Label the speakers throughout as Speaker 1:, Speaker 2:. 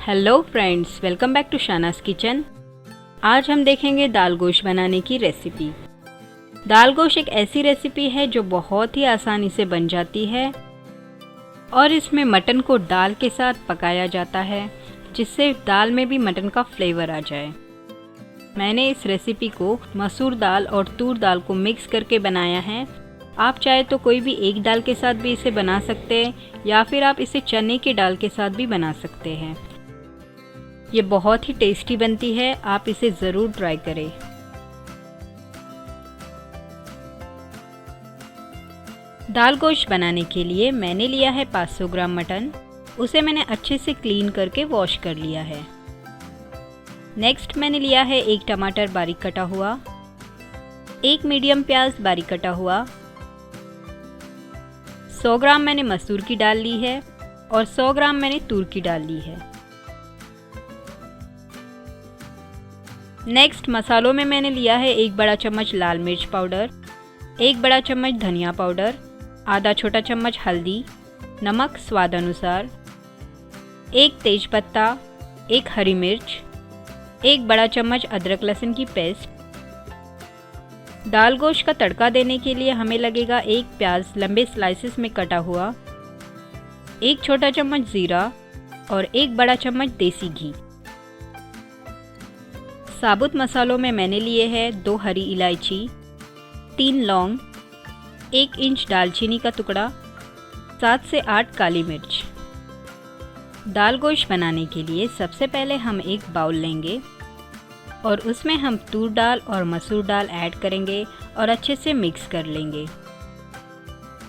Speaker 1: Hello friends, welcome back to शानास kitchen. आज हम देखेंगे दाल गोश्त बनाने की रेसिपी। दाल गोश्त एक ऐसी रेसिपी है जो बहुत ही आसानी से बन जाती है और इसमें मटन को दाल के साथ पकाया जाता है जिससे दाल में भी मटन का फ्लेवर आ जाए। मैंने इस रेसिपी को मसूर दाल और तूर दाल को मिक्स करके बनाया है। आप चाहे तो कोई भी एक दाल के साथ भी इसे बना सकते हैं या फिर आप इसे चने की दाल के साथ भी बना सकते हैं। ये बहुत ही टेस्टी बनती है, आप इसे ज़रूर ट्राई करें। दाल गोश्त बनाने के लिए मैंने लिया है 500 ग्राम मटन। उसे मैंने अच्छे से क्लीन करके वॉश कर लिया है। नेक्स्ट मैंने लिया है एक टमाटर बारीक कटा हुआ, एक मीडियम प्याज बारीक कटा हुआ, 100 ग्राम मैंने मसूर की दाल ली है और 100 ग्राम मैंने तूर की दाल ली है। नेक्स्ट मसालों में मैंने लिया है एक बड़ा चम्मच लाल मिर्च पाउडर, एक बड़ा चम्मच धनिया पाउडर, आधा छोटा चम्मच हल्दी, नमक स्वाद अनुसार, एक तेज़पत्ता, एक हरी मिर्च, एक बड़ा चम्मच अदरक लहसुन की पेस्ट। दाल गोश्त का तड़का देने के लिए हमें लगेगा एक प्याज लंबे स्लाइसेस में कटा हुआ, एक छोटा चम्मच ज़ीरा और एक बड़ा चम्मच देसी घी। साबुत मसालों में मैंने लिए हैं 2 हरी इलायची, 3 लौंग, 1 इंच दालचीनी का टुकड़ा, 7 से 8 काली मिर्च। दाल गोश्त बनाने के लिए सबसे पहले हम एक बाउल लेंगे और उसमें हम तूर दाल और मसूर दाल ऐड करेंगे और अच्छे से मिक्स कर लेंगे।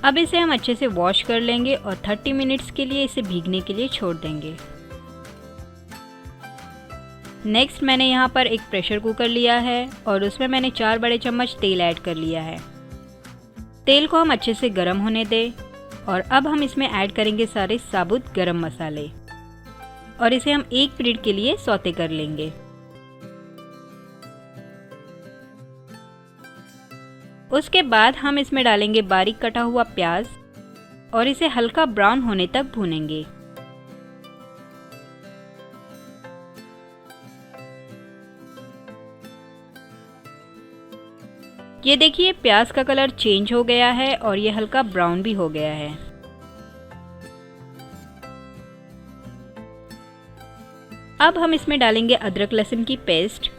Speaker 1: अब इसे हम अच्छे से वॉश कर लेंगे और 30 मिनट्स के लिए इसे भीगने के लिए छोड़ देंगे। नेक्स्ट मैंने यहाँ पर एक प्रेशर कुकर लिया है और उसमें मैंने 4 बड़े चम्मच तेल ऐड कर लिया है। तेल को हम अच्छे से गर्म होने दें और अब हम इसमें ऐड करेंगे सारे साबुत गरम मसाले और इसे हम 1 मिनट के लिए सौते कर लेंगे। उसके बाद हम इसमें डालेंगे बारीक कटा हुआ प्याज और इसे हल्का ब्राउन होने तक भूनेंगे। ये देखिए प्याज का कलर चेंज हो गया है और ये हल्का ब्राउन भी हो गया है। अब हम इसमें डालेंगे अदरक लहसुन की पेस्ट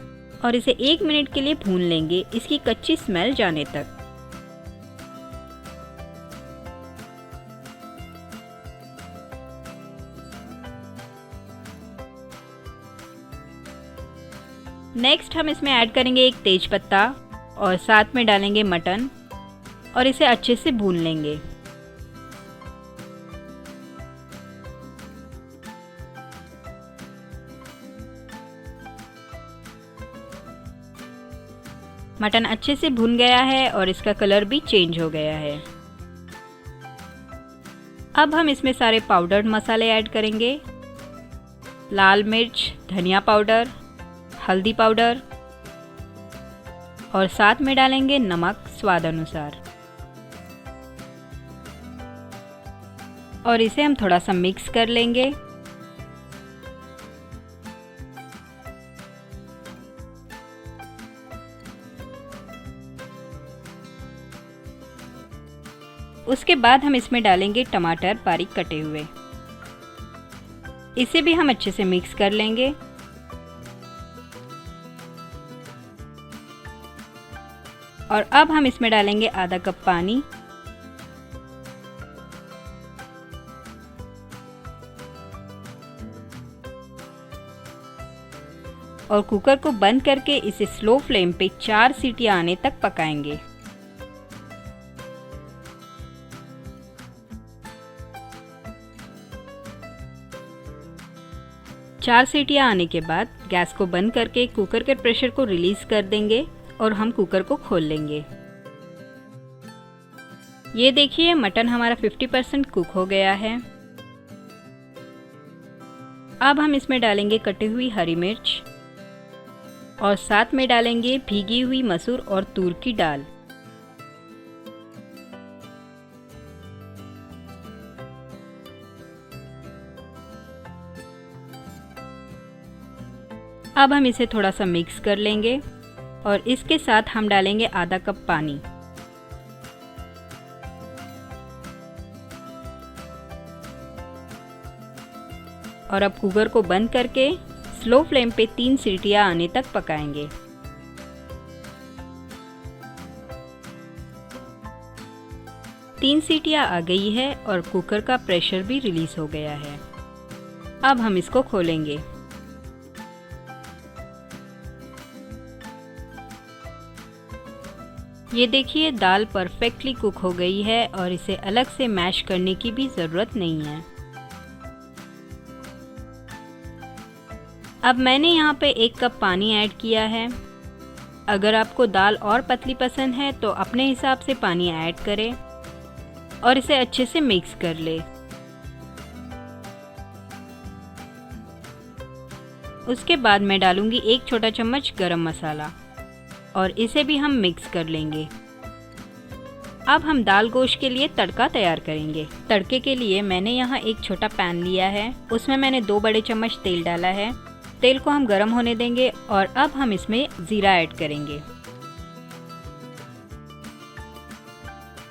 Speaker 1: और इसे 1 मिनट के लिए भून लेंगे, इसकी कच्ची स्मेल जाने तक। नेक्स्ट हम इसमें ऐड करेंगे एक तेज-पत्ता और साथ में डालेंगे मटन और इसे अच्छे से भून लेंगे। मटन अच्छे से भुन गया है और इसका कलर भी चेंज हो गया है। अब हम इसमें सारे पाउडर्ड मसाले ऐड करेंगे। लाल मिर्च, धनिया पाउडर, हल्दी पाउडर और साथ में डालेंगे नमक स्वाद अनुसार और इसे हम थोड़ा सा मिक्स कर लेंगे। उसके बाद हम इसमें डालेंगे टमाटर बारीक कटे हुए, इसे भी हम अच्छे से मिक्स कर लेंगे। और अब हम इसमें डालेंगे आधा कप पानी और कुकर को बंद करके इसे स्लो फ्लेम पे 4 सीटियां आने तक पकाएंगे। चार सीटियां आने के बाद गैस को बंद करके कुकर के प्रेशर को रिलीज कर देंगे और हम कुकर को खोल लेंगे। ये देखिए मटन हमारा 50% कुक हो गया है। अब हम इसमें डालेंगे कटी हुई हरी मिर्च और साथ में डालेंगे भीगी हुई मसूर और तूर की दाल। अब हम इसे थोड़ा सा मिक्स कर लेंगे और इसके साथ हम डालेंगे आधा कप पानी। और अब कुकर को बंद करके स्लो फ्लेम पे 3 सीटियां आने तक पकाएंगे। तीन सीटियां आ गई है और कुकर का प्रेशर भी रिलीज हो गया है। अब हम इसको खोलेंगे। ये देखिए दाल परफेक्टली कुक हो गई है और इसे अलग से मैश करने की भी ज़रूरत नहीं है। अब मैंने यहाँ पे 1 कप पानी ऐड किया है। अगर आपको दाल और पतली पसंद है तो अपने हिसाब से पानी ऐड करें और इसे अच्छे से मिक्स कर ले। उसके बाद मैं डालूंगी 1 छोटा चम्मच गरम मसाला और इसे भी हम मिक्स कर लेंगे। अब हम दाल गोश्त के लिए तड़का तैयार करेंगे। तड़के के लिए मैंने यहाँ एक छोटा पैन लिया है, उसमें मैंने 2 बड़े चम्मच तेल डाला है। तेल को हम गरम होने देंगे और अब हम इसमें जीरा ऐड करेंगे।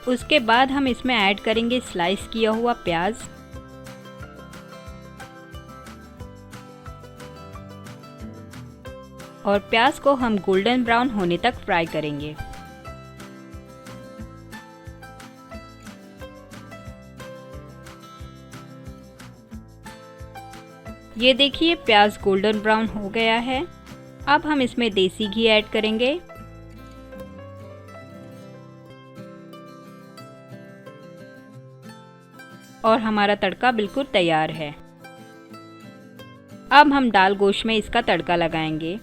Speaker 1: उसके बाद हम इसमें ऐड करेंगे स्लाइस किया हुआ प्याज और प्याज को हम गोल्डन ब्राउन होने तक फ्राई करेंगे। ये देखिए प्याज गोल्डन ब्राउन हो गया है। अब हम इसमें देसी घी ऐड करेंगे और हमारा तड़का बिल्कुल तैयार है। अब हम दाल गोश्त में इसका तड़का लगाएंगे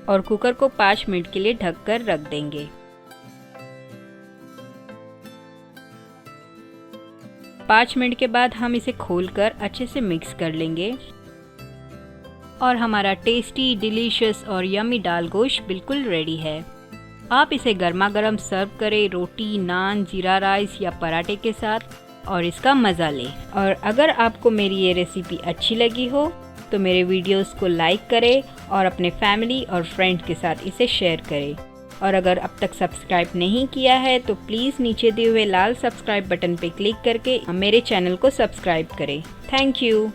Speaker 1: और कुकर को 5 मिनट के लिए ढककर रख देंगे। 5 मिनट के बाद हम इसे खोलकर अच्छे से मिक्स कर लेंगे और हमारा टेस्टी, डिलीशियस और यम्मी दाल गोश्त बिल्कुल रेडी है। आप इसे गर्मा गर्म सर्व करें रोटी, नान, जीरा राइस या पराठे के साथ और इसका मज़ा लें। और अगर आपको मेरी ये रेसिपी अच्छी लगी हो तो मेरे वीडियोस को लाइक करें और अपने फैमिली और फ्रेंड्स के साथ इसे शेयर करें। और अगर अब तक सब्सक्राइब नहीं किया है तो प्लीज़ नीचे दिए हुए लाल सब्सक्राइब बटन पे क्लिक करके मेरे चैनल को सब्सक्राइब करें। Thank you.